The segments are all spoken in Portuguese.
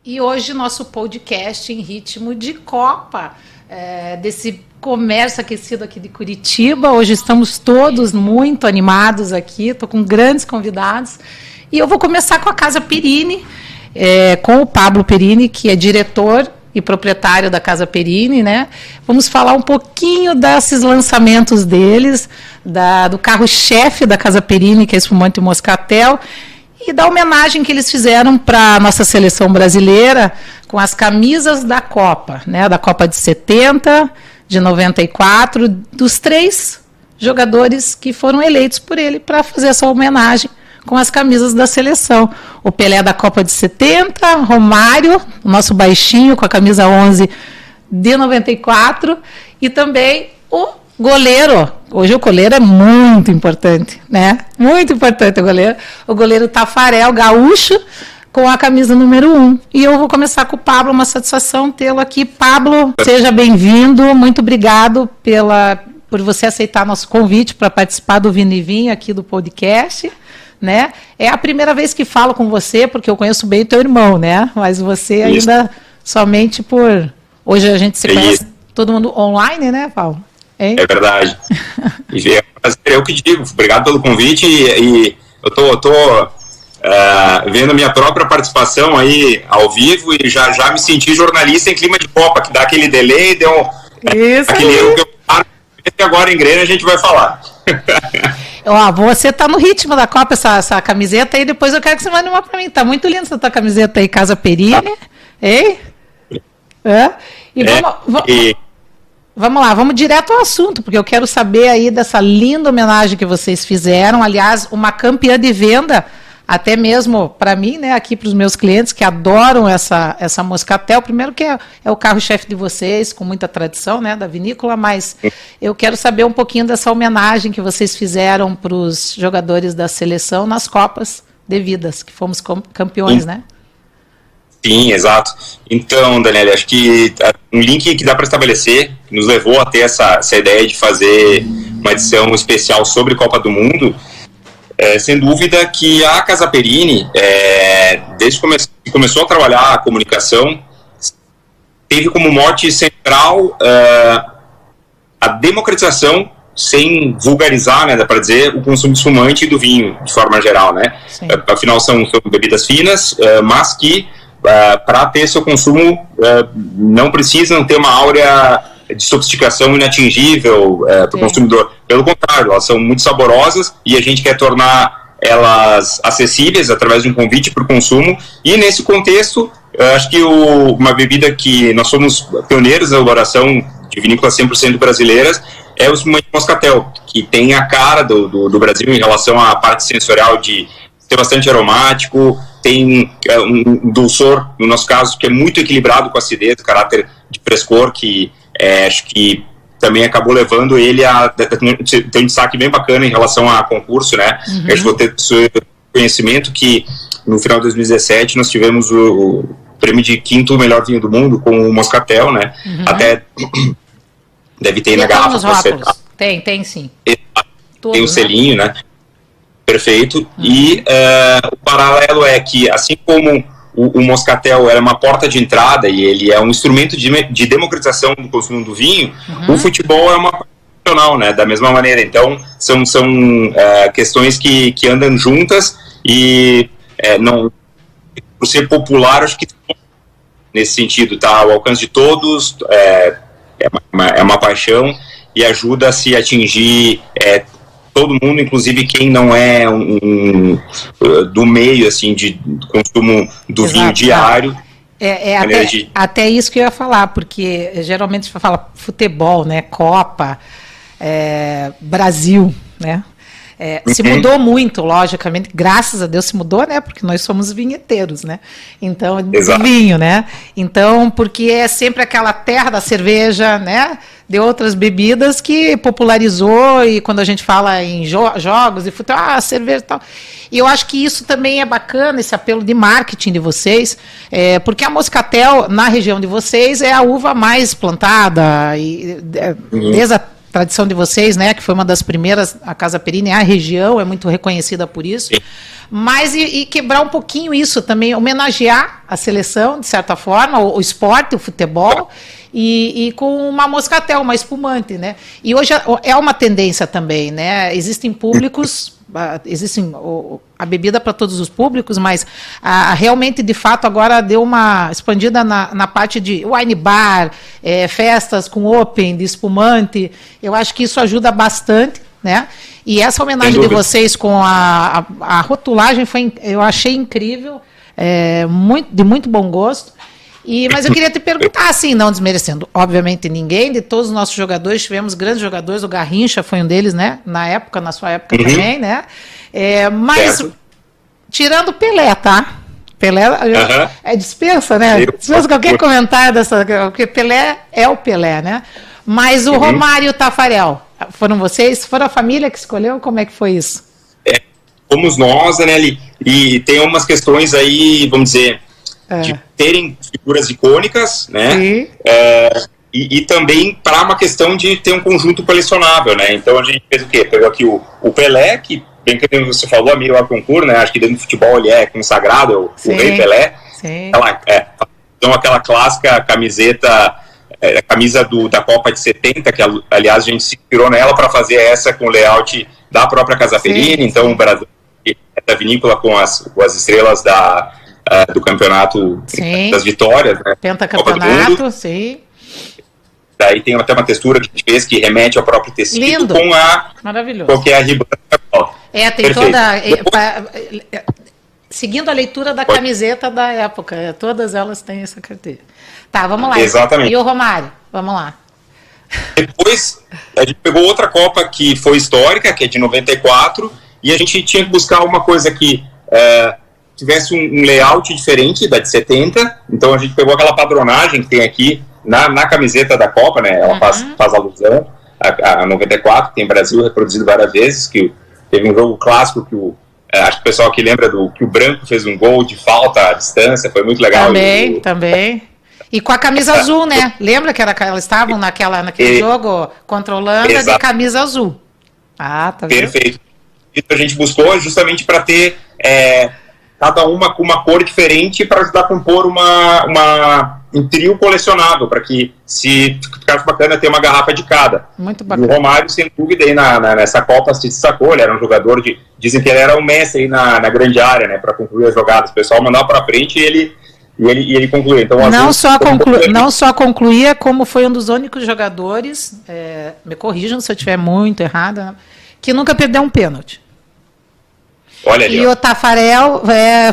E hoje nosso podcast em ritmo de Copa, desse comércio aquecido aqui de Curitiba. Hoje estamos todos muito animados aqui, estou com grandes convidados. E eu vou começar com a Casa Perini, com o Pablo Perini, que é diretor e proprietário da Casa Perini, né? Vamos falar um pouquinho desses lançamentos deles, do carro-chefe da Casa Perini, que é espumante Moscatel, e da homenagem que eles fizeram para a nossa seleção brasileira com as camisas da Copa, né? Da Copa de 70, de 94, dos 3 jogadores que foram eleitos por ele para fazer essa homenagem com as camisas da seleção. O Pelé da Copa de 70, Romário, o nosso baixinho, com a camisa 11 de 94, e também o goleiro. Hoje o goleiro é muito importante, né? Muito importante o goleiro. O goleiro Tafarel, gaúcho, com a camisa número 1. E eu vou começar com o Pablo, uma satisfação tê-lo aqui. Pablo, seja bem-vindo. Muito obrigado por você aceitar nosso convite para participar do Vini Vinho aqui do podcast. Né? É a primeira vez que falo com você, porque eu conheço bem o teu irmão, né? Mas você ainda somente por... Hoje a gente se conhece todo mundo online, né, Paulo? Hein? É verdade. Eu que digo, obrigado pelo convite e eu tô vendo a minha própria participação aí ao vivo e já me senti jornalista em clima de Copa, que dá aquele delay, deu aquele erro que eu paro, e agora em Grêmio a gente vai falar. Você tá no ritmo da Copa, essa camiseta aí, depois eu quero que você mande uma pra mim. Tá muito linda essa tua camiseta aí, Casa Perini. Hein? Vamos lá, vamos direto ao assunto, porque eu quero saber aí dessa linda homenagem que vocês fizeram. Aliás, uma campeã de venda, até mesmo para mim, né, aqui para os meus clientes que adoram essa Moscatel. Primeiro que é o carro-chefe de vocês, com muita tradição, né, da vinícola, mas eu quero saber um pouquinho dessa homenagem que vocês fizeram para os jogadores da seleção nas Copas devidas, que fomos campeões, né? Sim, exato. Então, Daniela, acho que um link que dá para estabelecer, que nos levou a ter essa ideia de fazer uma edição especial sobre Copa do Mundo, sem dúvida que a Casa Perini, desde que começou a trabalhar a comunicação, teve como mote central a democratização, sem vulgarizar, né, dá para dizer, o consumo de espumante e do vinho, de forma geral, né? Afinal, são bebidas finas, mas que, para ter seu consumo, não precisam ter uma áurea de sofisticação inatingível para o consumidor. Pelo contrário, elas são muito saborosas e a gente quer tornar elas acessíveis através de um convite para o consumo. E nesse contexto, acho que uma bebida que nós somos pioneiros na elaboração de vinícolas 100% brasileiras é o espumante Moscatel, que tem a cara do Brasil em relação à parte sensorial de ser bastante aromático, tem um dulçor, no nosso caso, que é muito equilibrado com a acidez, o caráter de frescor, que acho que também acabou levando ele a ter um destaque bem bacana em relação a concurso, né? Uhum. Eu acho que vou ter conhecimento que no final de 2017 nós tivemos o prêmio de 5º melhor vinho do mundo com o Moscatel, né? Uhum. Até deve ter na garrafa. Tem sim. Tem o selinho, né? Perfeito. Uhum. E o paralelo é que, assim como o Moscatel era uma porta de entrada e ele é um instrumento de democratização do consumo do vinho, o futebol é uma profissional, né? Da mesma maneira. Então, são questões que andam juntas e, não, por ser popular, acho que nesse sentido tá ao alcance de todos, é uma paixão e ajuda a se atingir todo mundo, inclusive quem não é do meio assim de consumo do vinho diário. Até isso que eu ia falar, porque geralmente a gente fala futebol, né, Copa, Brasil, né? Se mudou muito, logicamente, graças a Deus se mudou, né? Porque nós somos vinheteiros, né? Então, vinho, né? Então, porque é sempre aquela terra da cerveja, né? De outras bebidas que popularizou, e quando a gente fala em jogos e futebol, cerveja e tal. E eu acho que isso também é bacana, esse apelo de marketing de vocês, porque a Moscatel, na região de vocês, é a uva mais plantada, e desde a tradição de vocês, né, que foi uma das primeiras, a Casa Perini, a região é muito reconhecida por isso, mas e quebrar um pouquinho isso também, homenagear a seleção, de certa forma, o esporte, o futebol, e com uma moscatel, uma espumante, né? E hoje é uma tendência também, né? Existem públicos, a bebida para todos os públicos, mas realmente, de fato, agora deu uma expandida na parte de wine bar, festas com open, de espumante. Eu acho que isso ajuda bastante, né? E essa homenagem de vocês com a rotulagem eu achei incrível, de muito bom gosto. Mas eu queria te perguntar, assim, não desmerecendo, obviamente, ninguém, de todos os nossos jogadores, tivemos grandes jogadores, o Garrincha foi um deles, né? Na sua época também, né? Mas, tirando o Pelé, tá? Pelé dispensa, né? Dispensa qualquer comentário porque Pelé é o Pelé, né? Mas o Romário e o Taffarel, foram vocês? Foram a família que escolheu? Como é que foi isso? Fomos nós, né, e tem umas questões aí, vamos dizer, de terem figuras icônicas, né? E também para uma questão de ter um conjunto colecionável, né? Então a gente fez o quê? Pegou aqui o Pelé, que bem que você falou, amigo ao concurso, né? Acho que dentro do futebol ele é consagrado, o Rei Pelé. Então aquela clássica camiseta, a camisa da Copa de 70, que aliás a gente se inspirou nela para fazer essa com o layout da própria Casa Perini. Então o Brasil é da vinícola com as estrelas do campeonato, das vitórias, né? Pentacampeonato, sim. Daí tem até uma textura que a gente fez que remete ao próprio tecido. Lindo. Maravilhoso. Com a riba. Tem perfeito. Seguindo a leitura da camiseta da época, todas elas têm essa carteira. Tá, vamos lá. Exatamente. E o Romário? Vamos lá. Depois, a gente pegou outra Copa que foi histórica, que é de 94, e a gente tinha que buscar uma coisa que tivesse um layout diferente da de 70, então a gente pegou aquela padronagem que tem aqui na camiseta da Copa, né? Ela faz alusão a 94, tem Brasil reproduzido várias vezes, que teve um jogo clássico que acho que o pessoal aqui lembra que o Branco fez um gol de falta à distância, foi muito legal. Também. E com a camisa azul, né? Lembra que elas estavam naquele jogo contra a Holanda de camisa azul. Tá vendo? Perfeito. Isso a gente buscou justamente para ter cada uma com uma cor diferente para ajudar a compor um trio colecionável, para que, se ficasse bacana, ter uma garrafa de cada. Muito bacana. E o Romário, sem dúvida, aí nessa Copa se destacou. Ele era um jogador dizem que ele era um mestre aí na grande área, né, para concluir as jogadas. O pessoal mandava para frente e ele concluía. Então, não só concluía, como foi um dos únicos jogadores, me corrijam se eu estiver muito errada, que nunca perdeu um pênalti. Olha ali, o Taffarel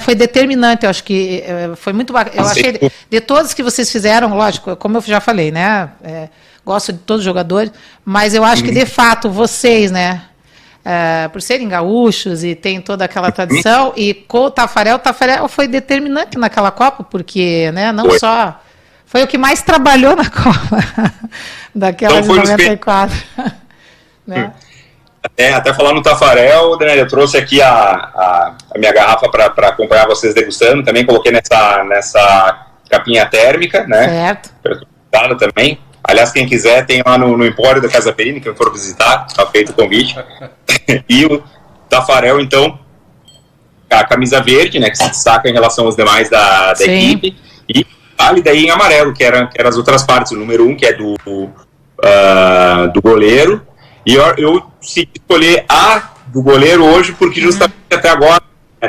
foi determinante, eu acho que foi muito bacana. Eu achei, de todos que vocês fizeram, lógico, como eu já falei, né? Gosto de todos os jogadores, mas eu acho que, de fato, vocês, né? Por serem gaúchos e tem toda aquela tradição, e com o Taffarel foi determinante naquela Copa, porque, né, não só... Foi o que mais trabalhou na Copa, daquela de 94. Né? Até falar no Taffarel, né, eu trouxe aqui a minha garrafa para acompanhar vocês degustando, também coloquei nessa capinha térmica, né? Certo. Também. Aliás, quem quiser, tem lá no Empório da Casa Perini, quem for visitar, está feito o convite. E o Taffarel, então, a camisa verde, né, que se destaca em relação aos demais da equipe, e vale daí em amarelo, que eram as outras partes, o número 1, que é do goleiro. E eu decidi escolher a do goleiro hoje, porque justamente até agora,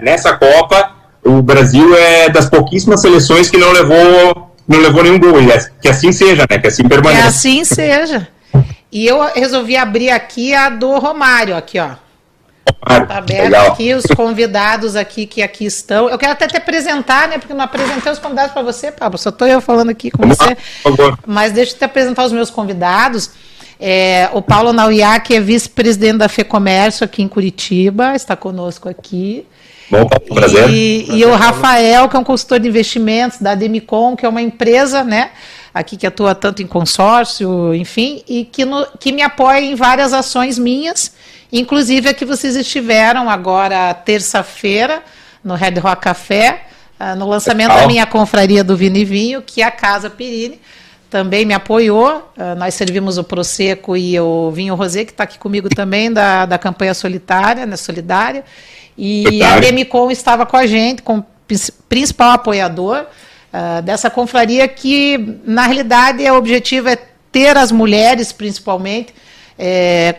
nessa Copa, o Brasil é das pouquíssimas seleções que não levou nenhum gol. E que assim seja, né? Que assim permaneça. Que assim seja. E eu resolvi abrir aqui a do Romário, aqui, ó. Tá aberto aqui, os convidados aqui que aqui estão. Eu quero até te apresentar, né? Porque eu não apresentei os convidados para você, Pablo. Só estou eu falando aqui com você. Por favor. Mas deixa eu te apresentar os meus convidados. O Paulo Nauiá, que é vice-presidente da FEComércio aqui em Curitiba, está conosco aqui. Bom, prazer. E o Rafael, que é um consultor de investimentos da Demicon, que é uma empresa, né, aqui que atua tanto em consórcio, enfim, e que me apoia em várias ações minhas, inclusive a que vocês estiveram agora terça-feira, no Red Rock Café, no lançamento da minha confraria do Vinho e Vinho, que é a Casa Perini. Também me apoiou, nós servimos o Prosecco e o Vinho Rosé, que está aqui comigo também, da campanha solidária, e a Demicon estava com a gente, como principal apoiador, dessa confraria que, na realidade, o objetivo é ter as mulheres, principalmente,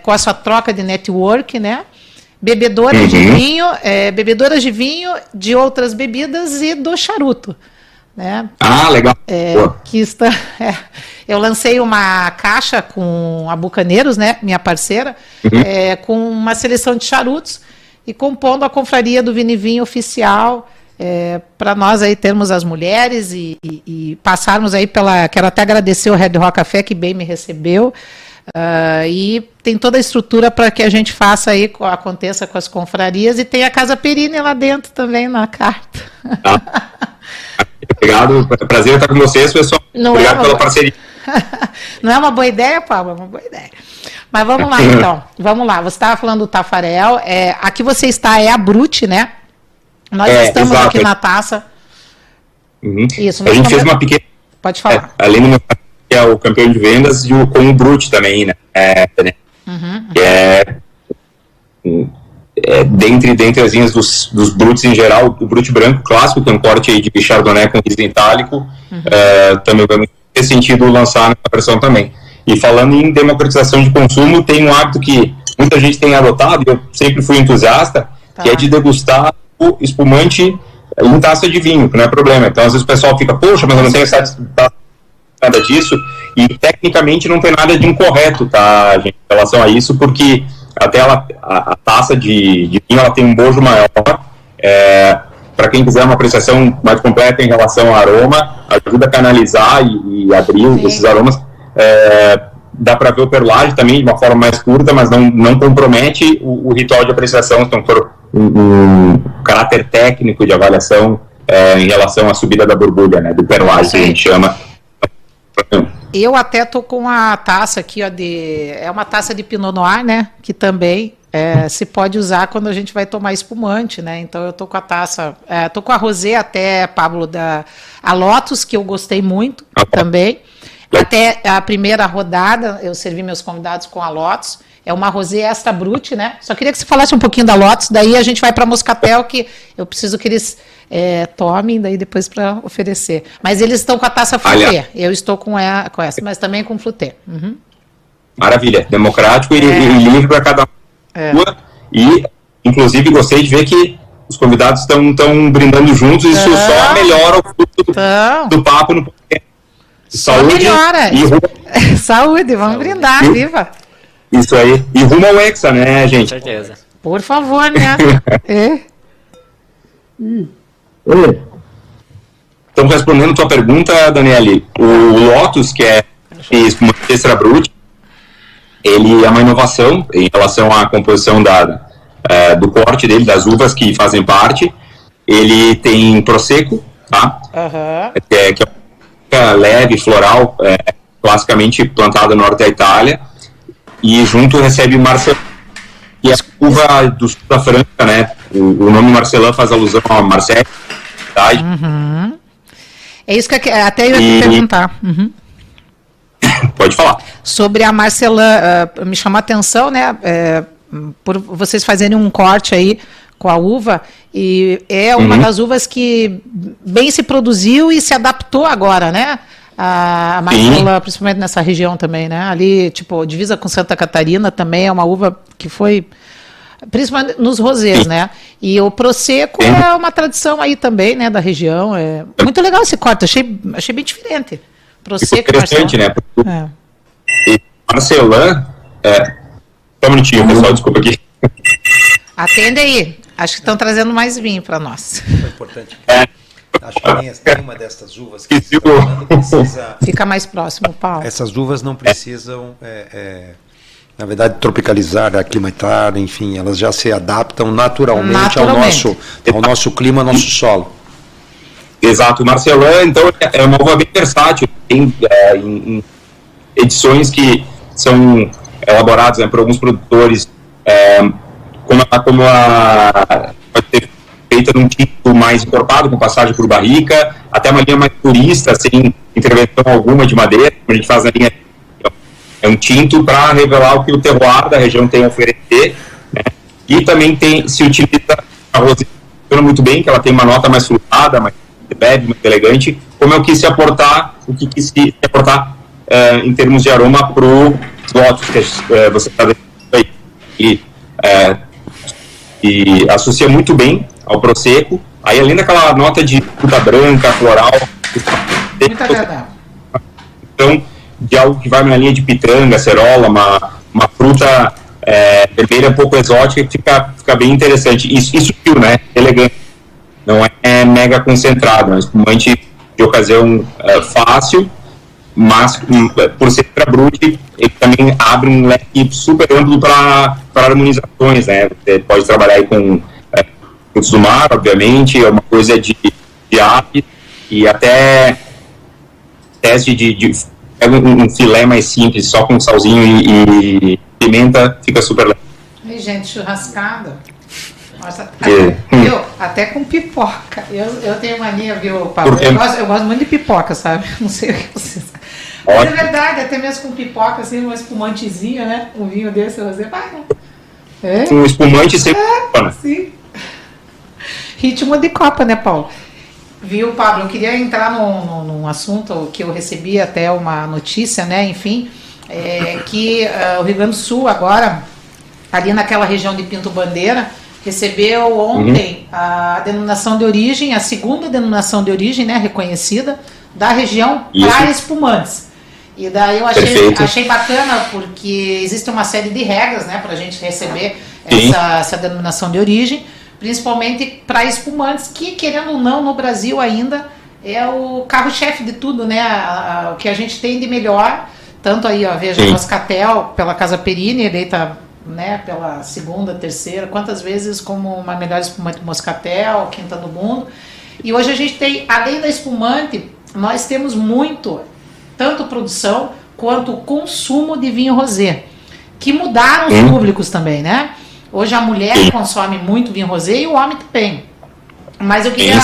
com a sua troca de network, né? Bebedoras de vinho, de outras bebidas e do charuto. Né? Legal. Eu lancei uma caixa com a Bucaneiros, né, minha parceira, com uma seleção de charutos e compondo a confraria do Vini Vinho oficial, para nós aí termos as mulheres e passarmos aí quero até agradecer o Red Rock Café, que bem me recebeu, e tem toda a estrutura para que a gente faça aí, aconteça com as confrarias, e tem a Casa Perini lá dentro também na carta. Obrigado, prazer estar com vocês, pessoal. Obrigado pela parceria. Não é uma boa ideia, Pablo? É uma boa ideia. Mas vamos lá, então. Vamos lá. Você estava falando do Tafarel. Aqui você está, a Brut, né? Nós estamos exato. Aqui na taça. Isso. A gente fez uma pequena... Pode falar. Além do meu que é o campeão de vendas, com o Brut também, né? Dentre as linhas dos Bruts em geral, o Brut branco clássico, que é um corte aí de Chardonnay com riso itálico, também vai ter sentido lançar nessa versão também. E falando em democratização de consumo, tem um hábito que muita gente tem adotado, e eu sempre fui entusiasta, que é de degustar o espumante em taça de vinho, que não é problema. Então, às vezes o pessoal fica, poxa, mas eu não tenho nada disso, e tecnicamente não tem nada de incorreto, tá, gente, em relação a isso, porque até a taça de vinho ela tem um bojo maior, para quem quiser uma apreciação mais completa em relação ao aroma, ajuda a canalizar e abrir esses aromas. Dá para ver o perlage também de uma forma mais curta, mas não compromete o ritual de apreciação, então for um caráter técnico de avaliação em relação à subida da borbulha, né, do perlage, que a gente chama. Eu até tô com a taça aqui, ó, é uma taça de Pinot Noir, né, que também se pode usar quando a gente vai tomar espumante, né, então eu tô com a taça, tô com a rosé até, Pablo, a Lotus, que eu gostei muito também, até a primeira rodada, eu servi meus convidados com a Lotus, é uma rosé extra brut, né, só queria que você falasse um pouquinho da Lotus, daí a gente vai para Moscatel, que eu preciso que eles... tomem, daí depois para oferecer. Mas eles estão com a taça flutê. Eu estou com essa, mas também com flutê. Maravilha. Democrático e livre para cada um. E, inclusive, gostei de ver que os convidados estão brindando juntos. Isso só melhora o fluxo do papo no podcast. Saúde melhora. Saúde, vamos brindar, viva. Isso aí. E rumo ao Hexa, né, gente? Com certeza. Por favor, né? Então, respondendo a tua pergunta, Daniele, o Lotus, que é espumante extra brut, ele é uma inovação em relação à composição do corte dele, das uvas que fazem parte. Ele tem Prosecco, tá? Que é leve, floral, classicamente plantada no norte da Itália, e junto recebe Marcellin, que é a uva do sul da França, né? O nome Marcellin faz alusão a Marseille. É isso que até eu ia te perguntar. Pode falar. Sobre a Marcellin, me chamou a atenção, né? Por vocês fazerem um corte aí com a uva, e é uma das uvas que bem se produziu e se adaptou agora, né? A Marcellin, principalmente nessa região também, né? Ali, tipo, divisa com Santa Catarina também é uma uva que foi, principalmente nos rosés, né? E o Prosecco é uma tradição aí também, né, da região. É muito legal esse corte, achei bem diferente. Prosecco, interessante, né? E Marcellin, só um minutinho, pessoal, desculpa aqui. Atende aí, acho que estão trazendo mais vinho para nós. É importante. Acho que tem uma dessas uvas que precisa... Fica mais próximo, Paulo. Essas uvas não precisam, na verdade, tropicalizar, aclimatar, enfim, elas já se adaptam naturalmente. Ao nosso clima, ao nosso solo. Exato. O Marcellin, então, é uma uva bem versátil. Tem em edições que são elaboradas, né, por alguns produtores, como pode ter feita num tipo mais encorpado, com passagem por barrica, até uma linha mais purista, sem intervenção alguma de madeira, como a gente faz na linha. É um tinto para revelar o que o terroir da região tem a oferecer, né? E também se utiliza a rosé, funciona muito bem, que ela tem uma nota mais frutada, mais bebe, muito elegante, como eu quis se aportar, em termos de aroma para o Lotus, que você está vendo aí. E associa muito bem ao Prosecco. Aí, além daquela nota de fruta branca, floral, muito agradável. Então, de algo que vai na linha de pitanga, acerola, uma fruta vermelha um pouco exótica, fica bem interessante. Isso sutil, né? Elegante. Não é mega concentrado, é um espumante de ocasião fácil, mas por ser para brute, ele também abre um leque super amplo para harmonizações, né? Você pode trabalhar aí com frutos do mar, obviamente, é uma coisa de aves, e até teste de um filé mais simples, só com salzinho e pimenta, fica super legal. E, gente, churrascada. Nossa, até com pipoca. Eu tenho mania, viu, Pablo? Eu gosto muito de pipoca, sabe? Não sei o que vocês... Mas é verdade, até mesmo com pipoca, assim, um espumantezinho, né? Um vinho desse, você vai, né? Um espumante sem... Sim. Ritmo de Copa, né, Paulo? Viu, Pablo? Eu queria entrar num assunto que eu recebi até uma notícia, né? Enfim, que o Rio Grande do Sul agora, ali naquela região de Pinto Bandeira, recebeu ontem a denominação de origem, a segunda denominação de origem, né, reconhecida, da região para espumantes. E daí eu achei bacana, porque existe uma série de regras, né, para a gente receber essa denominação de origem, principalmente para espumantes, que, querendo ou não, no Brasil ainda é o carro-chefe de tudo, né, o que a gente tem de melhor, tanto aí, ó, veja, Moscatel, pela Casa Perini, eleita, né, pela segunda, terceira, quantas vezes como uma melhor espumante Moscatel, quinta do mundo. E hoje a gente tem, além da espumante, nós temos muito, tanto produção quanto consumo de vinho rosé, que mudaram os públicos também, né? Hoje a mulher consome muito vinho rosé e o homem também. Mas eu queria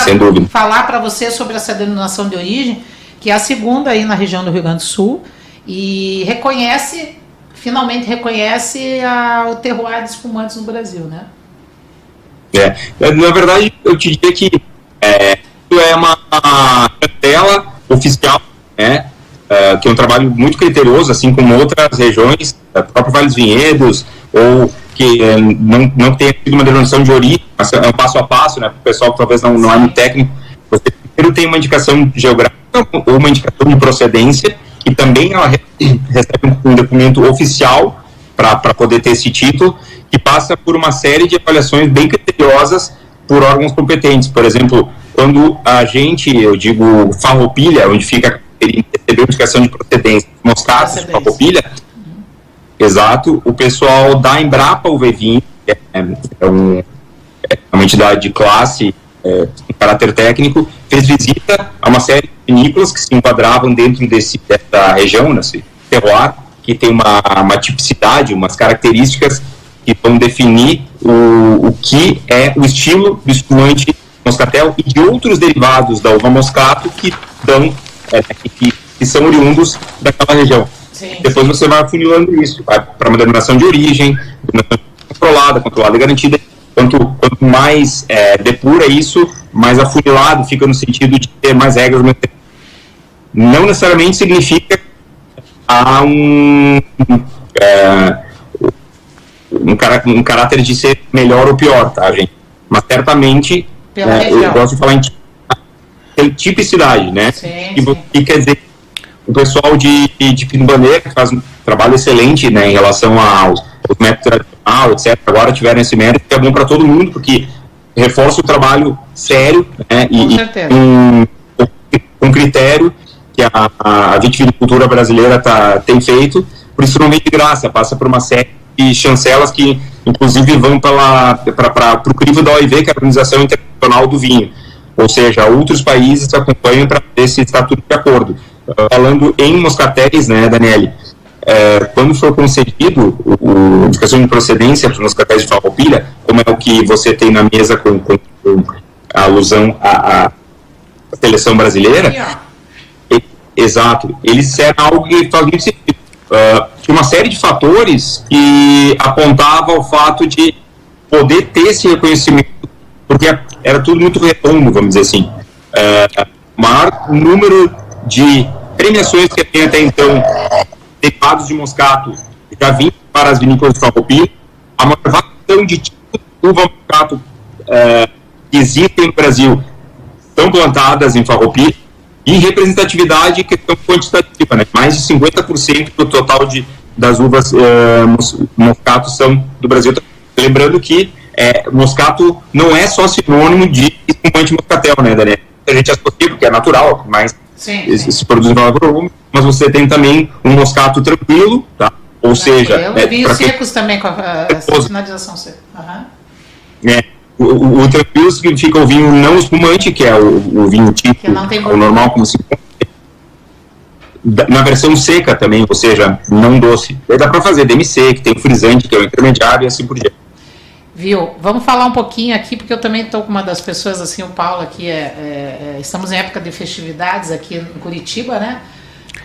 falar para você sobre essa denominação de origem, que é a segunda aí na região do Rio Grande do Sul, e finalmente reconhece o terroir de espumantes no Brasil, né? Na verdade, eu te diria que isso é uma cartela oficial, né? Que é um trabalho muito criterioso, assim como outras regiões, o próprio Vale dos Vinhedos, ou que não tem uma denominação de origem, mas é um passo a passo, né? Para o pessoal que talvez não é muito técnico, você primeiro tem uma indicação geográfica ou uma indicação de procedência, e também ela recebe um documento oficial para poder ter esse título, que passa por uma série de avaliações bem criteriosas por órgãos competentes. Por exemplo, quando a gente, eu digo Farroupilha, onde fica recebeu indicação de procedência, moscatos, Farroupilha, exato, o pessoal da Embrapa UV20, que é uma entidade de classe, com caráter técnico, fez visita a uma série de vinícolas que se enquadravam dentro dessa região, nesse terroir, que tem uma tipicidade, umas características que vão definir o que é o estilo do espumante Moscatel e de outros derivados da uva Moscato que são oriundos daquela região. Sim. Depois você vai afunilando isso, vai para uma denominação de origem, controlada e garantida. Quanto mais depura isso, mais afunilado fica no sentido de ter mais regras. Não necessariamente significa que há um caráter de ser melhor ou pior, tá, gente? Mas certamente, eu gosto de falar em tipicidade, né? E quer dizer, o pessoal de Pinto Bandeira, que faz um trabalho excelente, né, em relação aos métodos tradicionais, etc., agora tiveram esse mérito, que é bom para todo mundo, porque reforça o trabalho sério, né, com critério que a vitivinicultura brasileira tem feito, por isso não vem de graça, passa por uma série de chancelas que, inclusive, vão para o crivo da OIV, que é a Organização Internacional do Vinho, ou seja, outros países acompanham para ver se está tudo de acordo. Falando em moscatéis, né, Daniele, quando for concedido a indicação de procedência para os moscatéis de Farroupilha, como é o que você tem na mesa com a alusão à seleção brasileira, exato, eles disseram algo que faz muito sentido. Tinha uma série de fatores que apontavam ao fato de poder ter esse reconhecimento, porque era tudo muito redondo, vamos dizer assim. maior número de premiações que tem até então, derivados de moscato, já vinham para as vinícolas de Farroupilha. A maior variação de tipos de uva moscato que existem no Brasil estão plantadas em Farroupilha, e representatividade, questão quantitativa, né? Mais de 50% do total das uvas moscato são do Brasil. Lembrando que moscato não é só sinônimo de espumante moscatel, né, Daniel? A gente associa porque é natural, mas se produz em maior volume, mas você tem também um moscato tranquilo, tá? Ou seja... vinhos secos também, com a finalização seca. O tranquilo significa o vinho não espumante, que é o vinho tipo, o normal, como se... Na versão seca também, ou seja, não doce. Aí dá para fazer DMC, que tem o frisante, que é o intermediário, e assim por diante. Viu? Vamos falar um pouquinho aqui, porque eu também estou com uma das pessoas, assim, o Paulo aqui, estamos em época de festividades aqui em Curitiba, né?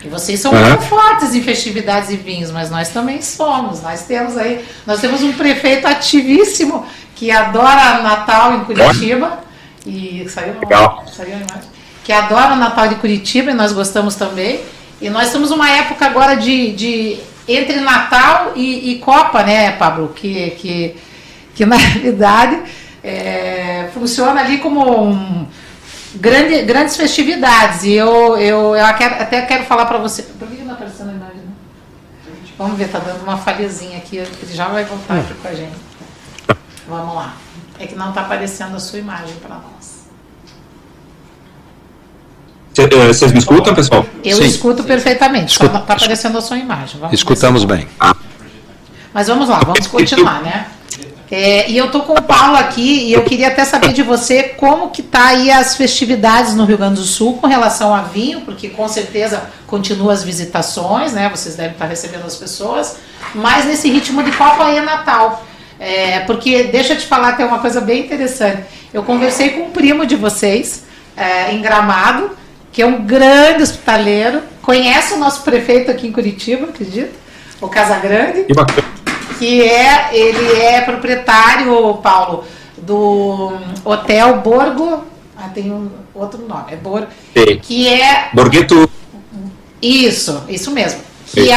E vocês são muito fortes em festividades e vinhos, mas nós também somos. Nós temos um prefeito ativíssimo que adora Natal em Curitiba. E saiu a imagem. Que adora o Natal de Curitiba, e nós gostamos também. E nós temos uma época agora de entre Natal e Copa, né, Pablo? Que na realidade funciona ali como grandes festividades. E eu até quero falar para você. Por que não está aparecendo a imagem? Né? Vamos ver, tá dando uma falhazinha aqui. Ele já vai voltar aqui com a gente. Vamos lá. É que não está aparecendo a sua imagem para nós. Vocês me escutam, pessoal? Eu escuto perfeitamente. Só não está aparecendo a sua imagem. Escutamos bem. Mas vamos lá, vamos continuar, né? E eu tô com o Paulo aqui, e eu queria até saber de você como que tá aí as festividades no Rio Grande do Sul com relação a vinho, porque com certeza continuam as visitações, né? Vocês devem estar recebendo as pessoas, mas nesse ritmo de Copa e Natal. Porque, deixa eu te falar, tem uma coisa bem interessante. Eu conversei com um primo de vocês, em Gramado, que é um grande hospitaleiro, conhece o nosso prefeito aqui em Curitiba, acredita? O Casagrande. Que bacana. Ele é proprietário, Paulo, do Hotel Borgo. Tem um outro nome, Borgo. Que é. Borghetto. Isso mesmo. Que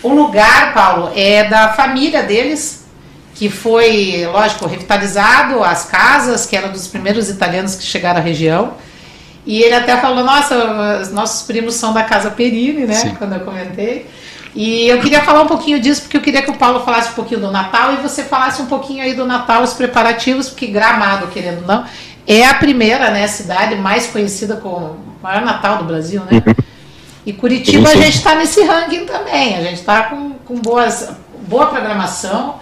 o lugar, Paulo, é da família deles, que foi, lógico, revitalizado, as casas, que eram dos primeiros italianos que chegaram à região. E ele até falou, nossa, nossos primos são da Casa Perini, né? Sim. Quando eu comentei. E eu queria falar um pouquinho disso, porque eu queria que o Paulo falasse um pouquinho do Natal e você falasse um pouquinho aí do Natal, os preparativos, porque Gramado, querendo ou não, é a primeira, né, cidade mais conhecida como o maior Natal do Brasil, né? E Curitiba, a gente está nesse ranking também, a gente está com boa programação,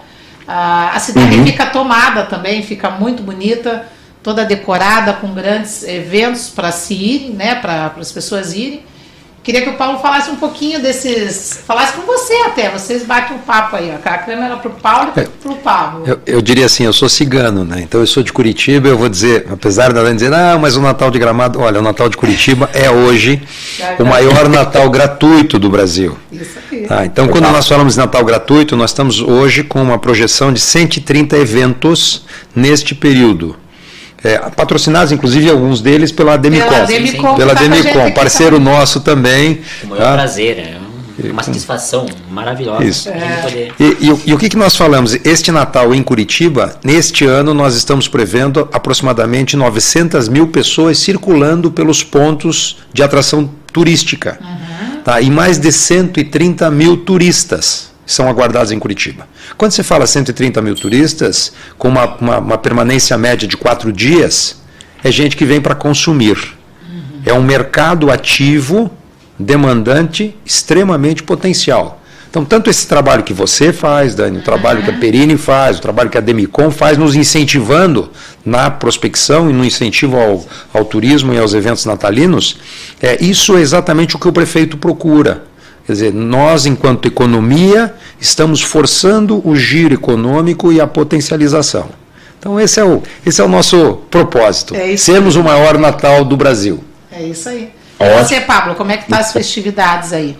a cidade fica tomada também, fica muito bonita, toda decorada, com grandes eventos para se irem, né, para as pessoas irem. Queria que o Paulo falasse um pouquinho falasse com você até, vocês batem um papo aí, ó. A câmera para o Paulo e para o Pablo. Eu diria assim, eu sou cigano, né? Então eu sou de Curitiba, eu vou dizer, apesar da Dani dizer, mas o Natal de Gramado, olha, o Natal de Curitiba é hoje o maior Natal gratuito do Brasil. Isso aqui. Então quando nós falamos de Natal gratuito, nós estamos hoje com uma projeção de 130 eventos neste período. Patrocinados, inclusive, alguns deles pela Demicon. Pela Demicon, parceiro nosso também. Com o maior prazer, é uma satisfação maravilhosa. Isso. E o que nós falamos? Este Natal em Curitiba, neste ano, nós estamos prevendo aproximadamente 900 mil pessoas circulando pelos pontos de atração turística. Tá? E mais de 130 mil turistas são aguardados em Curitiba. Quando você fala 130 mil turistas, com uma permanência média de 4 dias, é gente que vem para consumir. É um mercado ativo, demandante, extremamente potencial. Então, tanto esse trabalho que você faz, Dani, o trabalho que a Perini faz, o trabalho que a Demicon faz, nos incentivando na prospecção e no incentivo ao turismo e aos eventos natalinos, isso é exatamente o que o prefeito procura. Quer dizer, nós, enquanto economia, estamos forçando o giro econômico e a potencialização. Então, esse é o nosso propósito, sermos o maior Natal do Brasil. É isso aí. E você, Pablo, como é que estão as festividades aí?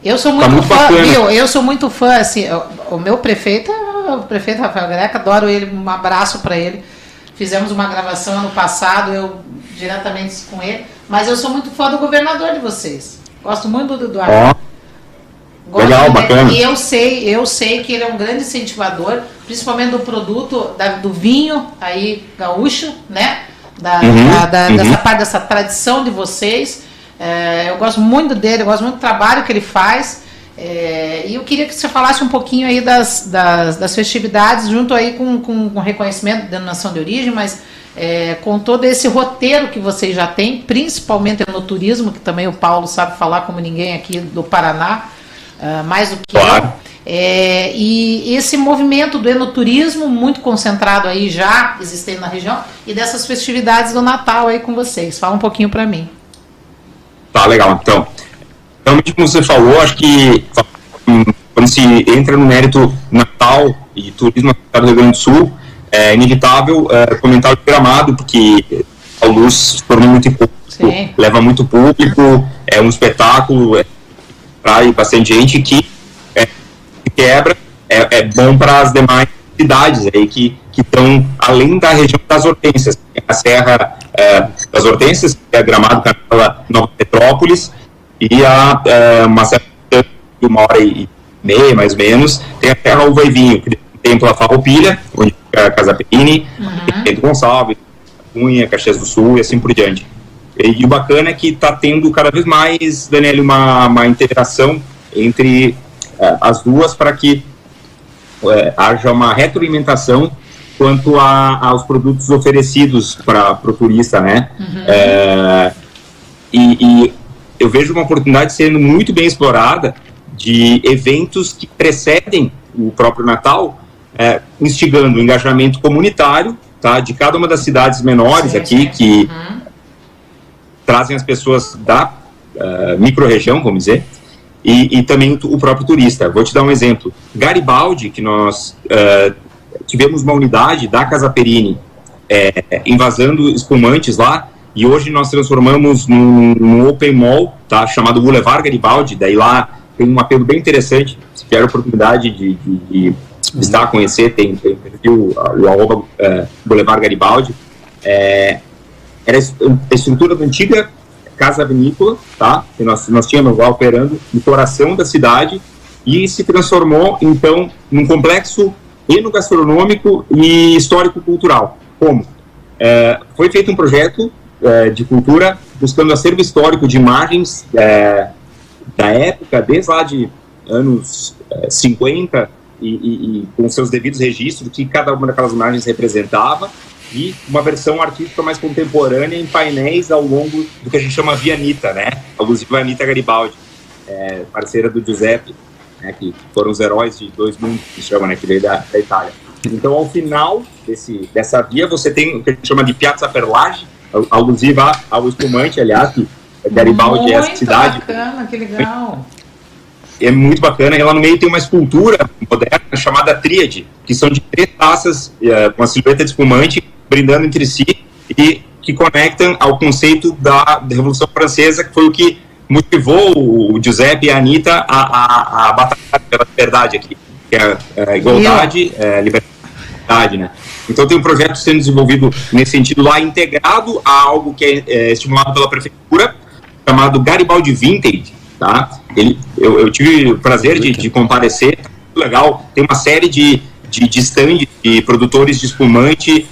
Eu sou muito fã, viu? Eu sou muito fã, assim, o meu prefeito é o prefeito Rafael Greca, adoro ele, um abraço para ele. Fizemos uma gravação ano passado, eu diretamente com ele, mas eu sou muito fã do governador de vocês. Gosto muito do Eduardo. Legal, bacana. E eu sei que ele é um grande incentivador, principalmente do produto, do vinho aí gaúcho, né? Dessa parte, dessa tradição de vocês. Eu gosto muito dele, eu gosto muito do trabalho que ele faz. E eu queria que você falasse um pouquinho aí das festividades, junto aí com reconhecimento da denominação de origem, mas com todo esse roteiro que vocês já têm, principalmente no turismo, que também o Paulo sabe falar como ninguém aqui do Paraná, mais do que eu. E esse movimento do enoturismo muito concentrado aí já existente na região, e dessas festividades do Natal aí com vocês. Fala um pouquinho para mim. Tá, legal. Então, realmente, como você falou, acho que quando se entra no mérito Natal e turismo no Rio Grande do Sul, é inevitável comentar o Gramado, porque a luz se tornou muito público, leva muito público, é um espetáculo, atrai bastante gente que quebra, é bom para as demais cidades aí que estão além da região das Hortênsias, a Serra das Hortênsias, que é Gramado, Canela, Nova Petrópolis, e uma serra de 1h30, mais ou menos, tem a Serra Uva e Vinho, que tem a Farroupilha, onde fica a Casa Perini, Pedro Gonçalves, Cunha, Caxias do Sul e assim por diante. E o bacana é que está tendo cada vez mais, Daniel, uma interação entre as duas para que haja uma retroalimentação quanto aos produtos oferecidos para o turista, né? E eu vejo uma oportunidade sendo muito bem explorada de eventos que precedem o próprio Natal, instigando o engajamento comunitário, tá, de cada uma das cidades menores aqui, que trazem as pessoas da micro-região, vamos dizer, e também o próprio turista. Vou te dar um exemplo. Garibaldi, que nós tivemos uma unidade da Casa Perini envasando espumantes lá, e hoje nós transformamos num open mall, tá, chamado Boulevard Garibaldi. Daí lá tem um apelo bem interessante, se tiver a oportunidade de visitar, conhecer, tem perfil, o Boulevard Garibaldi. Era a estrutura da antiga Casa Vinícola, tá, que nós tínhamos lá operando no coração da cidade, e se transformou, então, num complexo enogastronômico e histórico-cultural. Como? Foi feito um projeto de cultura buscando acervo histórico de imagens da época, desde lá de anos 50, e com seus devidos registros que cada uma daquelas imagens representava, e uma versão artística mais contemporânea em painéis ao longo do que a gente chama Via Anitta, né? Alusiva a Anitta Garibaldi, parceira do Giuseppe, né? Que foram os heróis de dois mundos, que se chama, né? Que veio da Itália. Então, ao final dessa via, você tem o que a gente chama de Piazza Perlage, alusiva ao espumante, aliás, que Garibaldi é essa cidade. Muito bacana, que legal. É muito bacana, e lá no meio tem uma escultura moderna chamada Tríade, que são de 3 taças com a silhueta de espumante, brindando entre si, e que conectam ao conceito da Revolução Francesa, que foi o que motivou o Giuseppe e a Anitta a batalhar pela liberdade aqui, que é a igualdade, liberdade, né? Então tem um projeto sendo desenvolvido nesse sentido lá, integrado a algo que é estimulado pela prefeitura, chamado Garibaldi Vintage, tá? Eu tive o prazer de comparecer, muito legal, tem uma série de stand de produtores de espumante,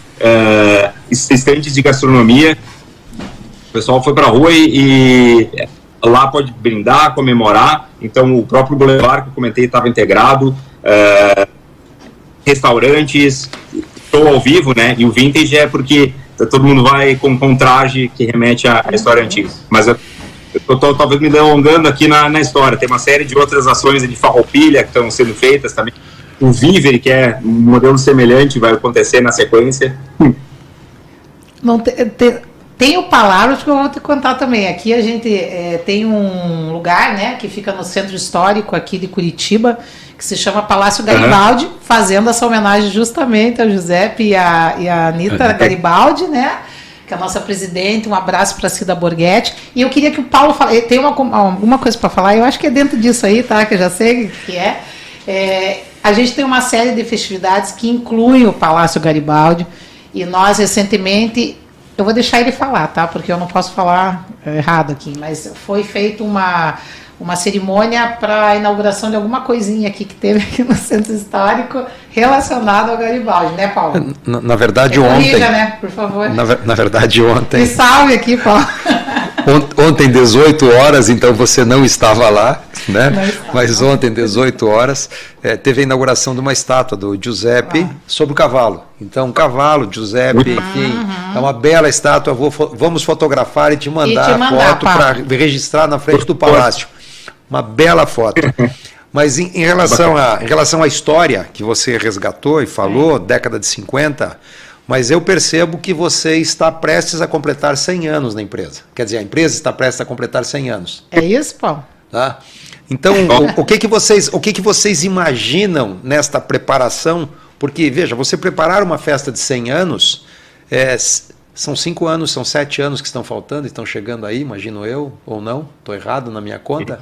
estantes de gastronomia. O pessoal foi para a rua e lá pode brindar, comemorar. Então o próprio Boulevard que eu comentei estava integrado, restaurantes, show ao vivo, né? E o vintage é porque todo mundo vai com traje que remete à história antiga. Mas eu estou talvez me delongando aqui na história. Tem uma série de outras ações de Farroupilha que estão sendo feitas também. O Viver, que é um modelo semelhante, vai acontecer na sequência. Não, tenho palavras que eu vou te contar também. Aqui a gente tem um lugar, né, que fica no centro histórico aqui de Curitiba, que se chama Palácio Garibaldi, fazendo essa homenagem justamente ao Giuseppe e a Anitta Garibaldi, né? Que é a nossa presidente. Um abraço para a Cida Borghetti. E eu queria que o Paulo falasse. Tem alguma coisa para falar? Eu acho que é dentro disso aí, tá? Que eu já sei que A gente tem uma série de festividades que incluem o Palácio Garibaldi, E nós, recentemente, eu vou deixar ele falar, tá? Porque eu não posso falar errado aqui, mas foi feita uma cerimônia para a inauguração de alguma coisinha aqui que teve aqui no Centro Histórico relacionado ao Garibaldi, né, Paulo? Na verdade, ontem... Corrija, né, por favor. Na verdade, ontem... Me salve aqui, Paulo. Ontem, 18 horas, então você não estava lá, né? Mas ontem, 18 horas, teve a inauguração de uma estátua do Giuseppe sobre o cavalo. Então, um cavalo, Giuseppe, enfim, é uma bela estátua. Vamos fotografar e te mandar a foto para registrar na frente do palácio. Uma bela foto. Mas em relação à história que você resgatou e falou, década de 50... Mas eu percebo que você está prestes a completar 100 anos na empresa. Quer dizer, a empresa está prestes a completar 100 anos. É isso, Paulo? Tá? Então, o que vocês imaginam nesta preparação? Porque, veja, você preparar uma festa de 100 anos, são 5 anos, são 7 anos que estão faltando, estão chegando aí, imagino eu, ou não? Estou errado na minha conta?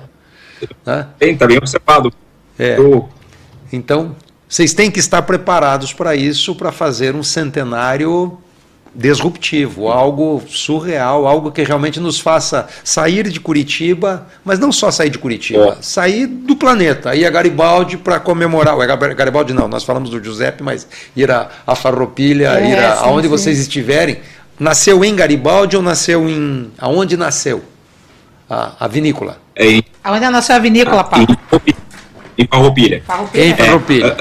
Está bem observado. Então... Vocês têm que estar preparados para isso, para fazer um centenário disruptivo, algo surreal, algo que realmente nos faça sair de Curitiba, mas não só sair de Curitiba, sair do planeta, ir a Garibaldi para comemorar, Garibaldi não, nós falamos do Giuseppe, mas ir a Farroupilha, aonde vocês estiverem. Nasceu em Garibaldi ou nasceu em... Aonde nasceu a vinícola? Aonde nasceu a vinícola, Paulo? Em Farroupilha. Em Farroupilha.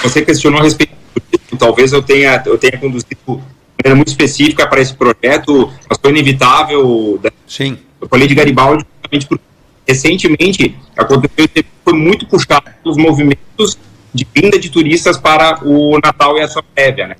Você questionou a respeito disso, talvez eu tenha conduzido de maneira muito específica para esse projeto, mas foi inevitável. Sim. Eu falei de Garibaldi porque recentemente aconteceu, foi muito puxado pelos movimentos de vinda de turistas para o Natal e a sua prévia, né?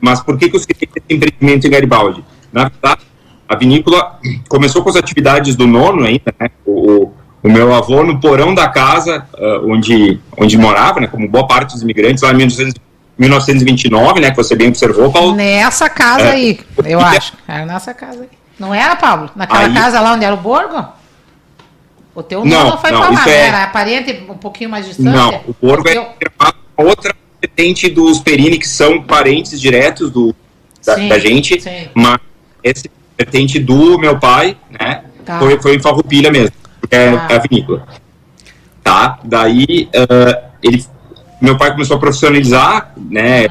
Mas por que eu citei esse empreendimento em Garibaldi? Na verdade, a vinícola começou com as atividades do nono ainda, né? O meu avô, no porão da casa onde morava, né, como boa parte dos imigrantes, lá em 1929, né, que você bem observou, Paulo. Nessa casa aí, eu acho. Era nessa casa aí. Não era, Pablo? Naquela casa lá onde era o Borgo? O teu nome não foi para lá, era parente um pouquinho mais distante? Não, o Borgo é outra vertente dos Perini, que são parentes diretos da gente, mas esse vertente do meu pai, né, foi em Farroupilha mesmo, porque é a vinícola. Tá, daí meu pai começou a profissionalizar, né,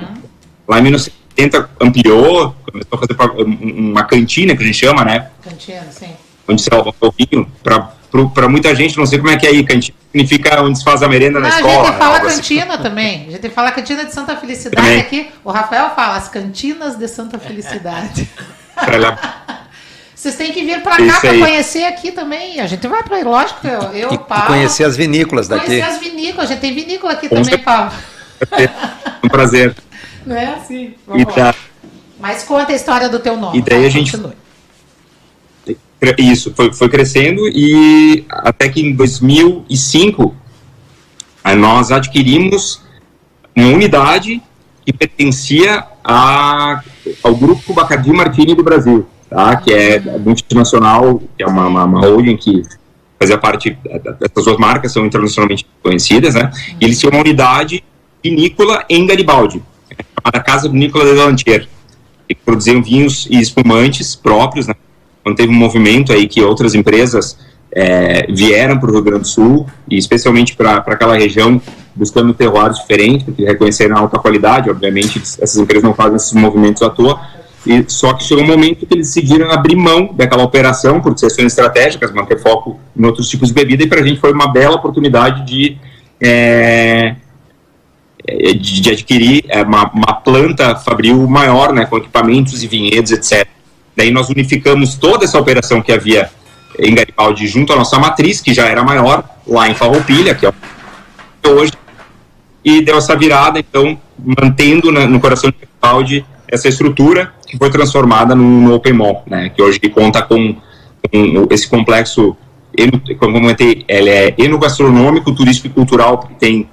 lá em 1970 ampliou, começou a fazer uma cantina, que a gente chama, né? Cantina, sim. Onde se lava o vinho, para muita gente, não sei como é que é aí, cantina significa onde se faz a merenda na escola. A gente fala cantina também, a gente fala cantina de Santa Felicidade também. Aqui, o Rafael fala as cantinas de Santa Felicidade. Vocês têm que vir para cá para conhecer aqui também. A gente vai para aí, lógico. Eu Paulo, conhecer as vinícolas daqui. Conhecer as vinícolas. A gente tem vinícola aqui também, Paulo. Um prazer. Não é assim? Vamos lá. Mas conta a história do teu nome. E daí a gente... Isso, foi crescendo e até que em 2005 nós adquirimos uma unidade que pertencia ao Grupo Bacardi Martini do Brasil, tá? Que é multinacional, que é uma holding que fazia parte, essas duas marcas são internacionalmente conhecidas, né? E eles tinham uma unidade vinícola em Garibaldi, a Casa Vinícola de Lantier, que produziam vinhos e espumantes próprios, né? Quando teve um movimento aí que outras empresas vieram para o Rio Grande do Sul, e especialmente para aquela região, buscando terroirs diferentes, porque reconheceram a alta qualidade. Obviamente, essas empresas não fazem esses movimentos à toa, e só que chegou um momento que eles decidiram abrir mão daquela operação por questões estratégicas, manter foco em outros tipos de bebida, e para a gente foi uma bela oportunidade de adquirir uma planta fabril maior, né, com equipamentos e vinhedos, etc. Daí nós unificamos toda essa operação que havia em Garibaldi junto à nossa matriz, que já era maior, lá em Farroupilha, que é hoje, e deu essa virada, então, mantendo no coração de Garibaldi essa estrutura que foi transformada no Open Mall, né, que hoje conta com esse complexo, como eu comentei, ele é enogastronômico, turístico e cultural, porque tem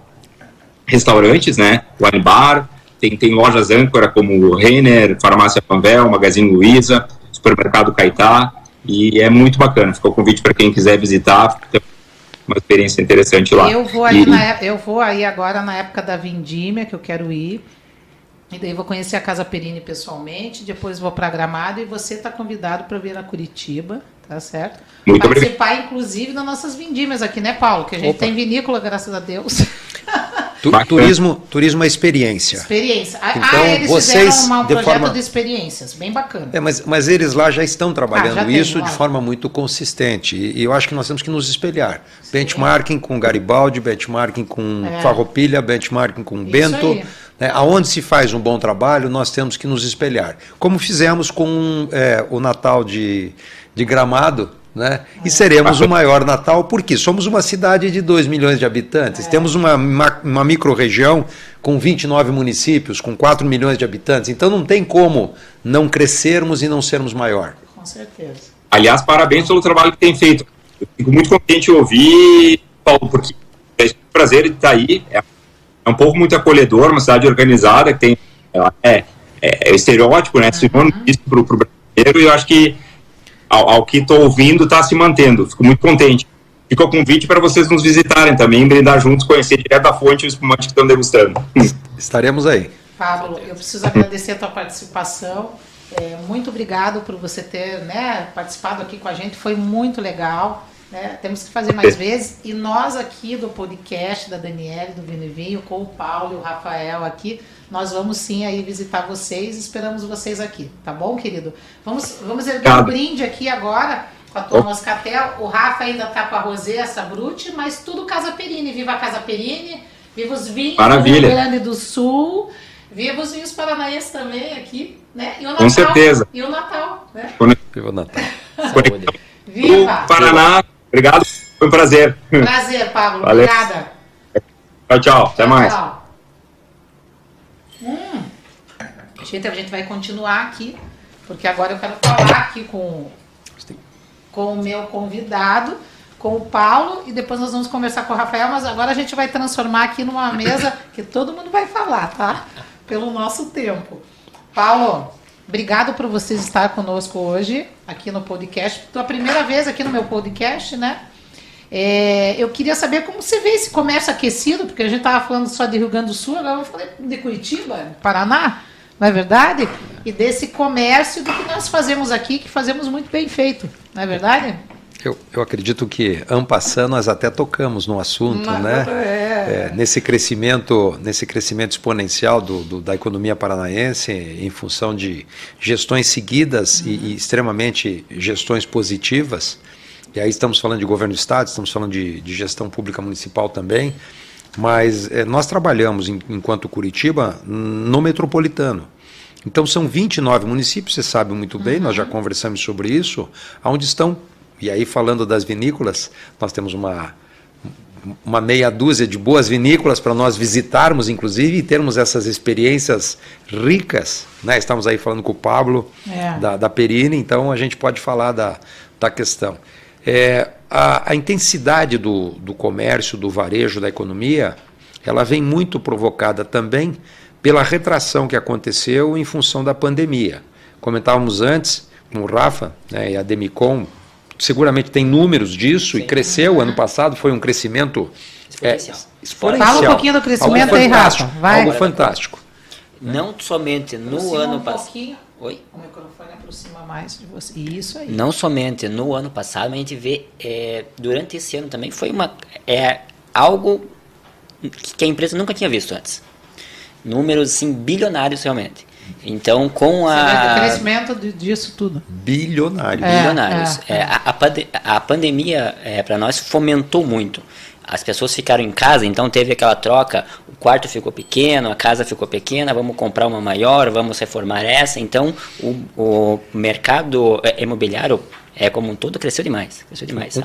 restaurantes, né, wine bar, tem lojas âncora como Renner, Farmácia Panvel, Magazine Luiza, Supermercado Caetá, e é muito bacana. Fica o convite para quem quiser visitar. uma experiência interessante lá. Eu vou aí agora na época da Vindímia, que eu quero ir. E daí vou conhecer a Casa Perini pessoalmente, depois vou para Gramado e você está convidado para vir a Curitiba, tá certo? Muito participar, inclusive, das nossas vindímias aqui, né, Paulo? Que a gente tem vinícola, graças a Deus. Turismo é experiência. Experiência. Então, eles vocês, fizeram um projeto de experiências, bem bacana. Mas eles lá já estão trabalhando isso de forma muito consistente. E eu acho que nós temos que nos espelhar. Sim. Benchmarking com Garibaldi, benchmarking com Farroupilha, benchmarking com Bento. Né? Aonde se faz um bom trabalho, nós temos que nos espelhar. Como fizemos com o Natal de Gramado, né? E seremos o maior Natal, porque somos uma cidade de 2 milhões de habitantes, temos uma micro-região com 29 municípios, com 4 milhões de habitantes, então não tem como não crescermos e não sermos maior. Com certeza. Aliás, parabéns pelo trabalho que tem feito. Eu fico muito contente de ouvir, Paulo, porque é um prazer de estar aí, é um povo muito acolhedor, uma cidade organizada, que tem estereótipo, né? Sinônimo disso para o brasileiro, e eu acho que ao que estou ouvindo, está se mantendo. Fico muito contente. Fica o convite para vocês nos visitarem também, brindar juntos, conhecer direto da fonte o espumante que estão degustando. Estaremos aí. Pablo, eu preciso agradecer a tua participação. Muito obrigado por você ter participado aqui com a gente. Foi muito legal. Né? Temos que fazer mais vezes. E nós aqui do podcast da Daniele, do Vinho e Vinho, com o Paulo e o Rafael aqui, nós vamos sim aí visitar vocês, esperamos vocês aqui, tá bom, querido? Vamos erguer um brinde aqui agora com a tua Moscatel. O Rafa ainda tá com a Rosé, essa Brute, mas tudo Casa Perini. Viva a Casa Perini, viva os vinhos do Rio Grande do Sul, viva os vinhos paranaenses também aqui, né? E o Natal, com certeza. E o Natal, né? Viva o Natal. Viva! Paraná, obrigado, foi um prazer. Prazer, Pablo, valeu. Obrigada. Tchau, até mais. Tchau. Gente, a gente vai continuar aqui, porque agora eu quero falar aqui com o meu convidado, com o Paulo, e depois nós vamos conversar com o Rafael, mas agora a gente vai transformar aqui numa mesa que todo mundo vai falar, tá? Pelo nosso tempo. Paulo, obrigado por vocês estar conosco hoje, aqui no podcast. Tua primeira vez aqui no meu podcast, né? Eu queria saber como você vê esse comércio aquecido, porque a gente estava falando só de Rio Grande do Sul, agora eu falei de Curitiba, Paraná, não é verdade? E desse comércio do que nós fazemos aqui, que fazemos muito bem feito, não é verdade? Eu acredito que, en passant, nós até tocamos no assunto, né? Nesse crescimento exponencial da economia paranaense, em função de gestões seguidas e extremamente gestões positivas. E aí estamos falando de governo do Estado, estamos falando de gestão pública municipal também, mas nós trabalhamos, enquanto Curitiba, no metropolitano. Então são 29 municípios, você sabe muito bem, nós já conversamos sobre isso, onde estão, e aí falando das vinícolas, nós temos uma meia dúzia de boas vinícolas para nós visitarmos, inclusive, e termos essas experiências ricas, né? Estamos aí falando com o Pablo, da Perini, então a gente pode falar da questão. A intensidade do comércio, do varejo, da economia, ela vem muito provocada também pela retração que aconteceu em função da pandemia. Comentávamos antes com o Rafa, né, e a Demicon, seguramente tem números disso. Sim. E cresceu, ano passado foi um crescimento exponencial. Fala um pouquinho do crescimento aí, Rafa. Vai. Algo fantástico. Não somente no ano passado. Oi? O microfone aproxima mais de você. Isso aí. Não somente no ano passado, mas a gente vê durante esse ano também foi algo que a empresa nunca tinha visto antes. Números assim, bilionários realmente. Então, com o crescimento disso tudo. Bilionários. Bilionários. A pandemia, para nós, fomentou muito. As pessoas ficaram em casa, então teve aquela troca, o quarto ficou pequeno, a casa ficou pequena, vamos comprar uma maior, vamos reformar essa. Então, o mercado imobiliário, como um todo, cresceu demais.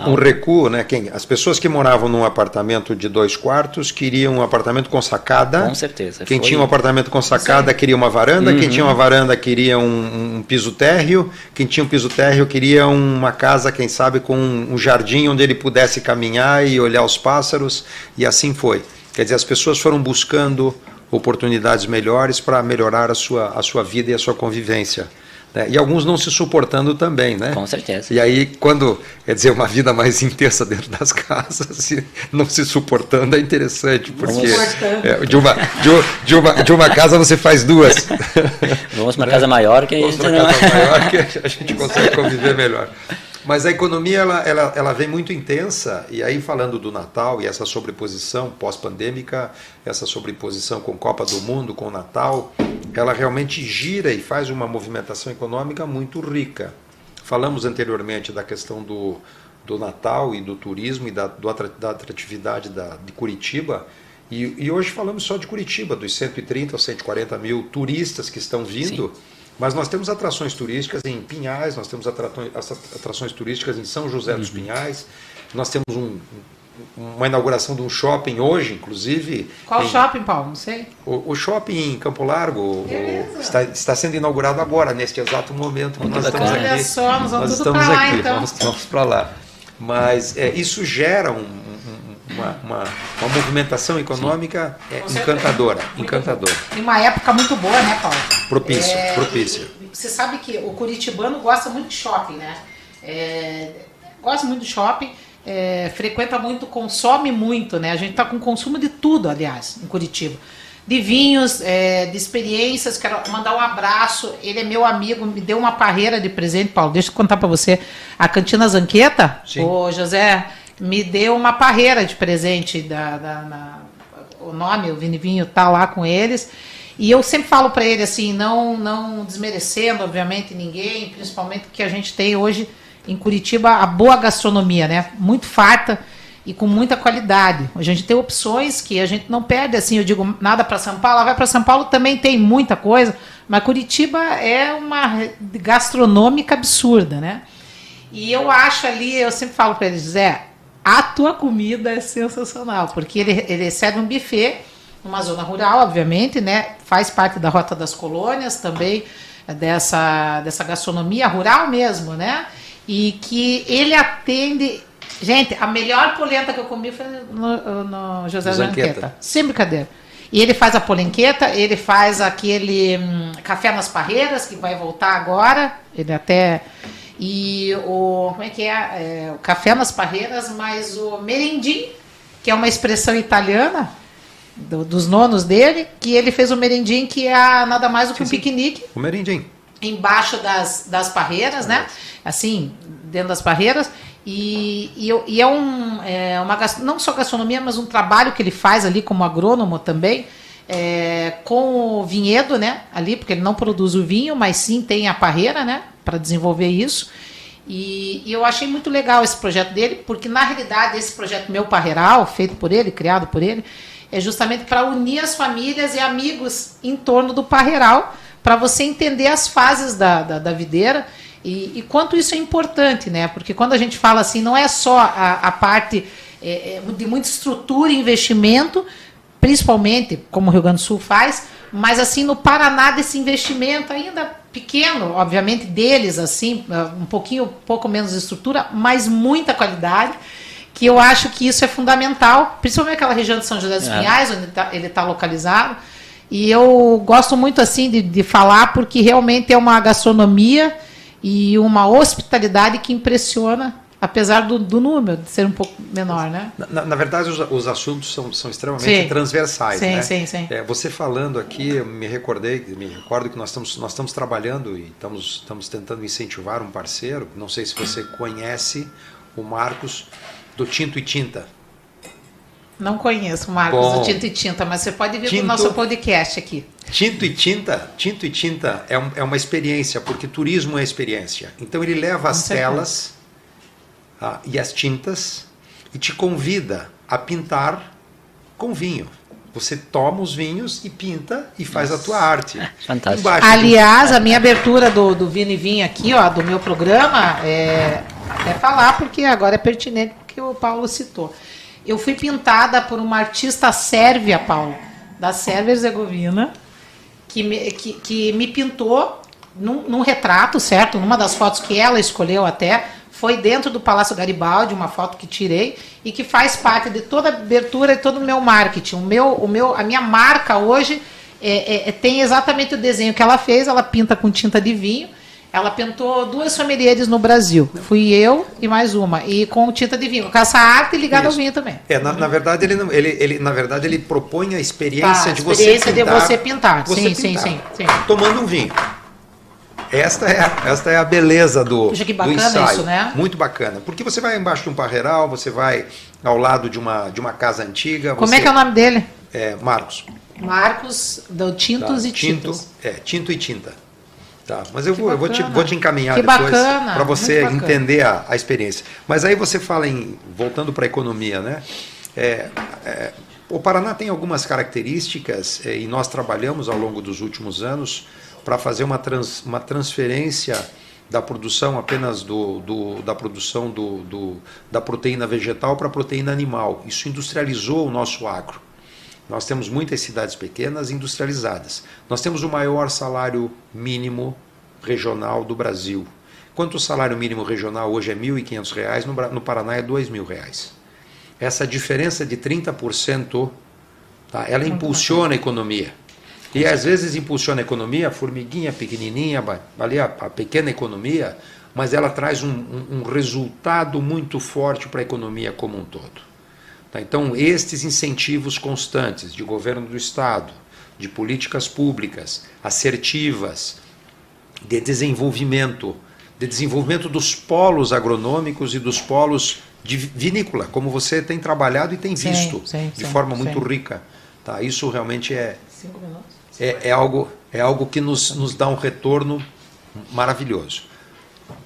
Um recuo, né? As pessoas que moravam num apartamento de 2 quartos queriam um apartamento com sacada. Com certeza. Quem tinha um apartamento com sacada queria uma varanda, quem tinha uma varanda queria um piso térreo, quem tinha um piso térreo queria uma casa, quem sabe, com um jardim onde ele pudesse caminhar e olhar os pássaros, e assim foi. Quer dizer, as pessoas foram buscando oportunidades melhores para melhorar a sua vida e a sua convivência né? E alguns não se suportando também, né? Com certeza. E aí, quando, quer dizer, uma vida mais intensa dentro das casas, não se suportando é interessante, porque de uma casa você faz duas. Vamos para uma casa maior que a gente a gente consegue conviver melhor. Mas a economia ela vem muito intensa, e aí falando do Natal e essa sobreposição pós-pandêmica, essa sobreposição com Copa do Mundo, com o Natal, ela realmente gira e faz uma movimentação econômica muito rica. Falamos anteriormente da questão do Natal e do turismo e da atratividade de Curitiba, e hoje falamos só de Curitiba, dos 130 ou 140 mil turistas que estão vindo. Sim. Mas nós temos atrações turísticas em Pinhais, nós temos atrações turísticas em São José dos Pinhais, nós temos uma inauguração de um shopping hoje, inclusive. Qual shopping, Paulo? Não sei. O shopping em Campo Largo está sendo inaugurado agora, neste exato momento que nós estamos aqui. Olha só, nós vamos tudo para lá, então. Vamos para lá. Mas isso gera uma movimentação econômica encantadora. Em uma época muito boa, né, Paulo? Propícia. Você sabe que o curitibano gosta muito de shopping, né? Gosta muito de shopping, frequenta muito, consome muito, né? A gente está com consumo de tudo, aliás, em Curitiba. De vinhos, de experiências. Quero mandar um abraço. Ele é meu amigo, me deu uma parreira de presente, Paulo. Deixa eu contar para você. A Cantina Zanqueta, o José me deu uma parreira de presente, o nome, o Vinivinho tá lá com eles, e eu sempre falo para ele assim, não desmerecendo, obviamente, ninguém, principalmente porque a gente tem hoje em Curitiba a boa gastronomia, né? Muito farta e com muita qualidade. A gente tem opções que a gente não perde, assim, eu digo, nada para São Paulo, vai para São Paulo também tem muita coisa, mas Curitiba é uma gastronômica absurda, né? E eu acho ali, eu sempre falo para ele, José, a tua comida é sensacional, porque ele serve um buffet numa zona rural, obviamente, né? Faz parte da Rota das Colônias também, dessa gastronomia rural mesmo, né? E que ele atende... Gente, a melhor polenta que eu comi foi no José Zanqueta. Sem brincadeira. E ele faz a polenqueta, ele faz aquele café nas parreiras, que vai voltar agora, ele até... E como é que é? O café nas parreiras, mas o merendim, que é uma expressão italiana dos nonos dele, que ele fez o merendim, que é nada mais do que um piquenique. O merendim. Embaixo das parreiras, né? Assim, dentro das parreiras. E é não só gastronomia, mas um trabalho que ele faz ali como agrônomo também, com o vinhedo, né? Ali, porque ele não produz o vinho, mas sim tem a parreira, né? Para desenvolver isso. E eu achei muito legal esse projeto dele, porque na realidade esse projeto Meu Parreiral, feito por ele, criado por ele, é justamente para unir as famílias e amigos em torno do parreiral, para você entender as fases da videira e quanto isso é importante, né? Porque quando a gente fala assim, não é só a parte de muita estrutura e investimento, principalmente como o Rio Grande do Sul faz, mas assim no Paraná desse investimento ainda pequeno, obviamente deles assim, pouco menos de estrutura, mas muita qualidade, que eu acho que isso é fundamental, principalmente aquela região de São José dos Pinhais, onde ele está localizado, e eu gosto muito assim de falar, porque realmente é uma gastronomia e uma hospitalidade que impressiona, apesar do número de ser um pouco menor, né? Na verdade, os assuntos são extremamente transversais, sim, né? Sim. Você falando aqui, eu me recordo que nós estamos trabalhando e estamos tentando incentivar um parceiro. Não sei se você conhece o Marcos do Tinto e Tinta. Não conheço o Marcos do Tinto e Tinta, mas você pode vir para o nosso podcast aqui. Tinto e Tinta é uma experiência, porque turismo é experiência. Então ele leva as telas e as tintas e te convida a pintar com vinho. Você toma os vinhos e pinta e faz a tua arte. Fantástico. Aliás, a minha abertura do Vini Vinho aqui, do meu programa, é falar, porque agora é pertinente, porque o Paulo citou. Eu fui pintada por uma artista sérvia, Paulo, da Sérvia Herzegovina, que me pintou num retrato, certo? Numa das fotos que ela escolheu até, foi dentro do Palácio Garibaldi, uma foto que tirei, e que faz parte de toda a abertura e todo o meu marketing. A minha marca hoje tem exatamente o desenho que ela fez, ela pinta com tinta de vinho, ela pintou 2 sommeliers no Brasil. Fui eu e mais uma. E com tinta de vinho. Com essa arte ligada ao vinho também. Na verdade, ele propõe a experiência de você pintar. De você pintar. Sim. Tomando um vinho. Esta é a beleza do Puxa, que bacana do ensaio. Isso, né? Muito bacana. Porque você vai embaixo de um parreiral, você vai ao lado de uma casa antiga. Como é que é o nome dele? Marcos. Marcos, do Tintos e Tintas. Tinto e Tinta. Tá, mas eu vou te encaminhar depois para você entender a experiência. Mas aí você fala voltando para a economia, né? O Paraná tem algumas características e nós trabalhamos ao longo dos últimos anos para fazer uma transferência da produção apenas da produção da proteína vegetal para a proteína animal. Isso industrializou o nosso agro. Nós temos muitas cidades pequenas industrializadas. Nós temos o maior salário mínimo regional do Brasil. Enquanto o salário mínimo regional hoje é R$ 1.500, no Paraná é R$ 2.000. Essa diferença de 30%, tá, ela impulsiona a economia. E às vezes impulsiona a economia, a formiguinha pequenininha, ali a pequena economia, mas ela traz um resultado muito forte para a economia como um todo. Então, estes incentivos constantes de governo do Estado, de políticas públicas assertivas, de desenvolvimento dos polos agronômicos e dos polos de vinícola, como você tem trabalhado e tem visto de forma muito rica. Tá? Isso realmente é algo que nos dá um retorno maravilhoso.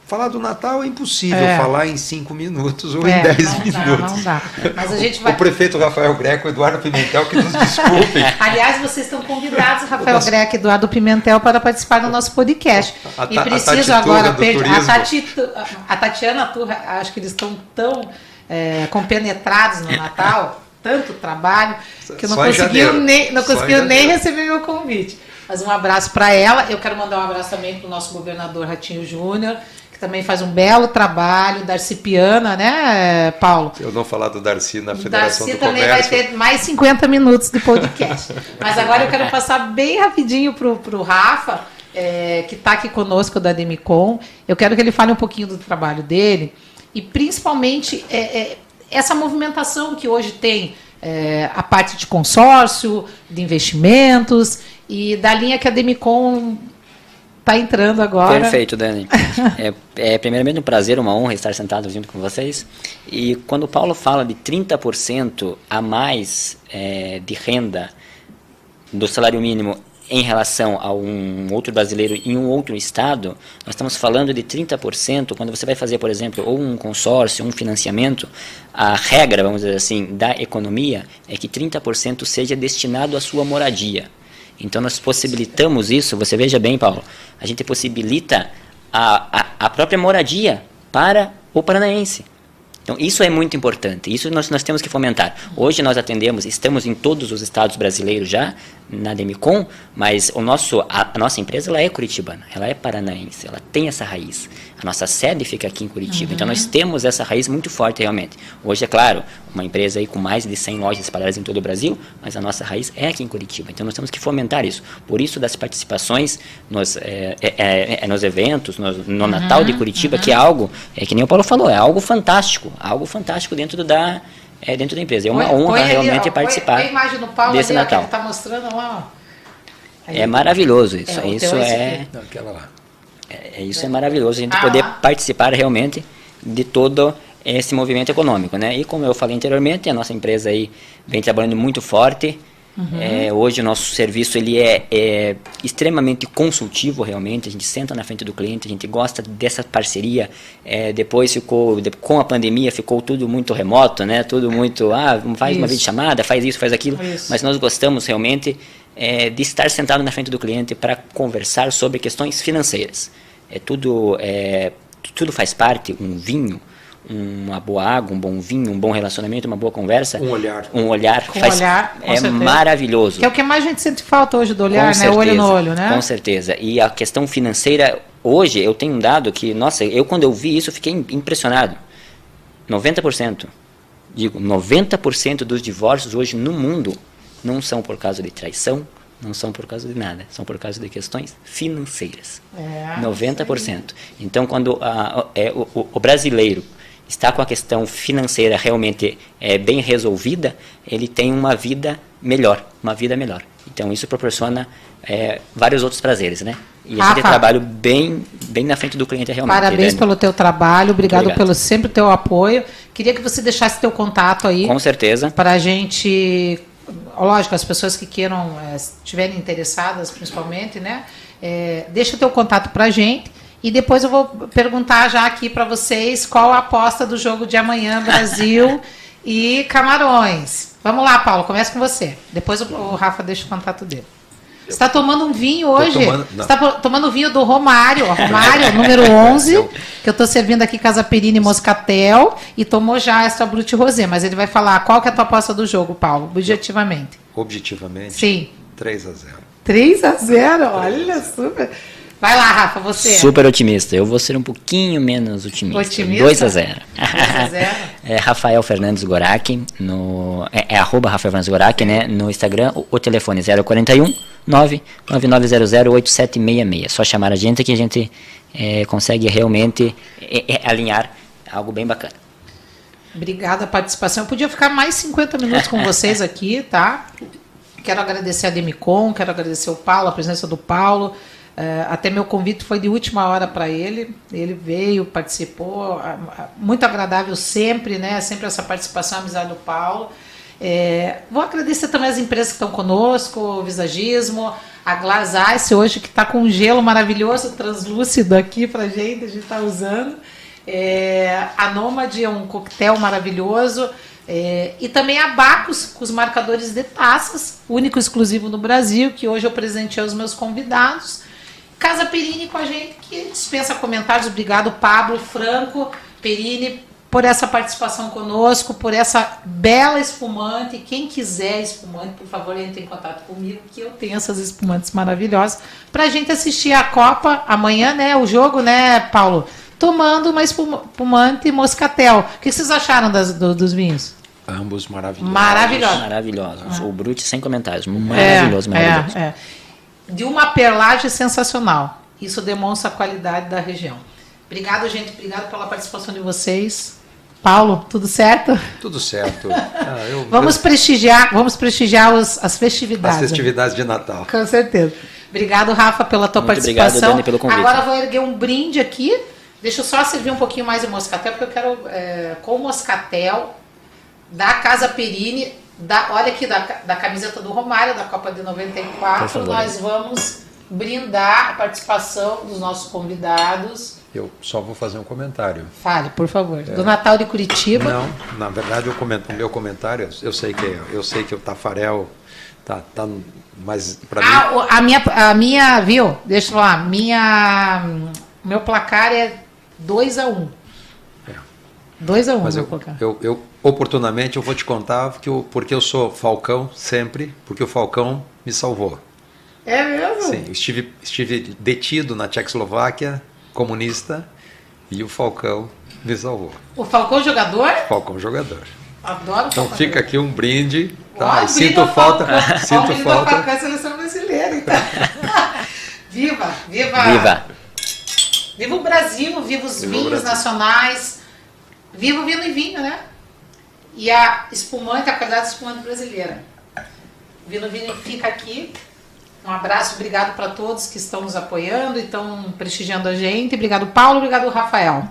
Falar do Natal é impossível falar em 5 minutos ou em 10 minutos. Não dá. Mas a gente vai... O prefeito Rafael Greco e Eduardo Pimentel que nos desculpem. Aliás, vocês estão convidados, Rafael Greco e Eduardo Pimentel, para participar do nosso podcast. E preciso agora a Tatiana Turra, acho que eles estão tão compenetrados no Natal, tanto trabalho, que não conseguiu nem receber meu convite. Mas um abraço para ela. Eu quero mandar um abraço também para o nosso governador Ratinho Júnior, que também faz um belo trabalho, Darcy Piana, né, Paulo? Eu não falar do Darcy na Federação do Comércio. Darcy também vai ter mais 50 minutos de podcast. Mas agora eu quero passar bem rapidinho para o Rafa, que está aqui conosco da Demicon. Eu quero que ele fale um pouquinho do trabalho dele e principalmente essa movimentação que hoje tem a parte de consórcio, de investimentos e da linha que a Demicon está entrando agora. Perfeito, Dani. Primeiramente um prazer, uma honra estar sentado junto com vocês. E quando o Paulo fala de 30% a mais de renda do salário mínimo em relação a um outro brasileiro em um outro estado, nós estamos falando de 30%, quando você vai fazer, por exemplo, ou um consórcio, um financiamento, a regra, vamos dizer assim, da economia é que 30% seja destinado à sua moradia. Então nós possibilitamos isso, você veja bem, Paulo, a gente possibilita a própria moradia para o paranaense. Então isso é muito importante, isso nós temos que fomentar. Hoje nós estamos em todos os estados brasileiros já, na Demicon, mas a nossa empresa ela é curitibana, ela é paranaense, ela tem essa raiz. A nossa sede fica aqui em Curitiba, então nós temos essa raiz muito forte realmente. Hoje, é claro, uma empresa aí com mais de 100 lojas espalhadas em todo o Brasil, mas a nossa raiz é aqui em Curitiba, então nós temos que fomentar isso. Por isso das participações nos eventos, no Natal de Curitiba, que é algo, que nem o Paulo falou, é algo fantástico dentro da empresa. É uma honra realmente participar desse Natal. Está mostrando lá. É maravilhoso isso. Isso é maravilhoso, a gente poder participar realmente de todo esse movimento econômico, né? E como eu falei anteriormente, a nossa empresa aí vem trabalhando muito forte. Hoje o nosso serviço ele é extremamente consultivo realmente, a gente senta na frente do cliente, a gente gosta dessa parceria. Depois com a pandemia ficou tudo muito remoto, né? Tudo muito, faz uma videochamada, faz isso, faz aquilo, mas nós gostamos realmente de estar sentado na frente do cliente para conversar sobre questões financeiras. Tudo faz parte, um vinho, uma boa água, um bom vinho, um bom relacionamento, uma boa conversa. Um olhar maravilhoso. Que é o que mais a gente sente falta hoje do olhar, né? Olho no olho, né? Com certeza. E a questão financeira, hoje eu tenho um dado que, nossa, quando eu vi isso, eu fiquei impressionado. 90% dos divórcios hoje no mundo não são por causa de traição, não são por causa de nada, são por causa de questões financeiras. 90%. Então, quando o brasileiro está com a questão financeira realmente bem resolvida, ele tem uma vida melhor. Então, isso proporciona vários outros prazeres, né? E a gente trabalha bem na frente do cliente realmente. Parabéns pelo teu trabalho, obrigado pelo sempre teu apoio. Queria que você deixasse teu contato aí. Com certeza. Para a gente, lógico, as pessoas que queiram, estiverem interessadas principalmente, né? Deixa o teu contato para a gente. E depois eu vou perguntar já aqui para vocês qual a aposta do jogo de amanhã, Brasil e Camarões. Vamos lá, Paulo, começa com você. Depois o Rafa deixa o contato dele. Você está tomando um vinho hoje? Você está tomando o vinho do Romário, número 11, que eu estou servindo aqui Casa Perini Moscatel, e tomou já Extra Brut Rosé, mas ele vai falar qual que é a tua aposta do jogo, Paulo, objetivamente. Objetivamente? Sim. 3-0. 3-0, olha, super. Vai lá, Rafa, você. Super otimista. Eu vou ser um pouquinho menos otimista. 2-0. 2-0. Rafael Fernandes Gorak, @Rafael Fernandes Gorak, né? No Instagram, o telefone 041 999008766. Só chamar a gente que a gente consegue realmente alinhar algo bem bacana. Obrigada a participação. Eu podia ficar mais 50 minutos com vocês aqui, tá? Quero agradecer a Demicon, quero agradecer o Paulo, a presença do Paulo. Até meu convite foi de última hora para ele. Ele veio, participou. Muito agradável sempre, né? Sempre essa participação, a amizade do Paulo. Vou agradecer também as empresas que estão conosco, o Visagismo, a Glass Ice hoje, que está com um gelo maravilhoso, translúcido aqui para a gente está usando. A Nômade é um coquetel maravilhoso. E também a Bacus, com os marcadores de taças, único e exclusivo no Brasil, que hoje eu presenteei aos meus convidados. Casa Perini com a gente, que dispensa comentários. Obrigado, Pablo Franco Perini, por essa participação conosco, por essa bela espumante. Quem quiser espumante, por favor, entre em contato comigo, que eu tenho essas espumantes maravilhosas, para a gente assistir a Copa amanhã, né? O jogo, né, Paulo? Tomando uma espumante Moscatel. O que vocês acharam dos vinhos? Ambos maravilhosos. Maravilhosos. O Brut sem comentários. Maravilhoso. De uma perlagem sensacional. Isso demonstra a qualidade da região. Obrigado, gente. Obrigado pela participação de vocês. Paulo, tudo certo? Tudo certo. Vamos prestigiar as festividades. As festividades de Natal. Com certeza. Obrigado, Rafa, pela tua participação. Obrigado, Dani, pelo convite. Agora eu vou erguer um brinde aqui. Deixa eu só servir um pouquinho mais de moscatel, porque eu quero com o moscatel da Casa Perini, olha aqui, da camiseta do Romário, da Copa de 94, nós vamos brindar a participação dos nossos convidados. Eu só vou fazer um comentário. Fale, por favor. Do Natal de Curitiba. Não, na verdade, o meu comentário, eu sei que o Tafarel tá mas para mim... A minha, viu? Deixa eu falar, meu placar é 2-1. 2-1, mas eu oportunamente eu vou te contar porque eu sou Falcão sempre, porque o Falcão me salvou. É mesmo? Sim, estive detido na Tchecoslováquia comunista e o Falcão me salvou. O Falcão jogador? Falcão jogador. Adoro o Então Falcão. Fica aqui um brinde, tá? Sinto falta. Sinto falta. Da seleção brasileira, então. Viva! Viva o Brasil, viva os vinhos nacionais, viva o vinho e vinho, né? E a espumante, a qualidade da espumante brasileira. O vinho fica aqui. Um abraço, obrigado para todos que estão nos apoiando e estão prestigiando a gente. Obrigado, Paulo, obrigado, Rafael.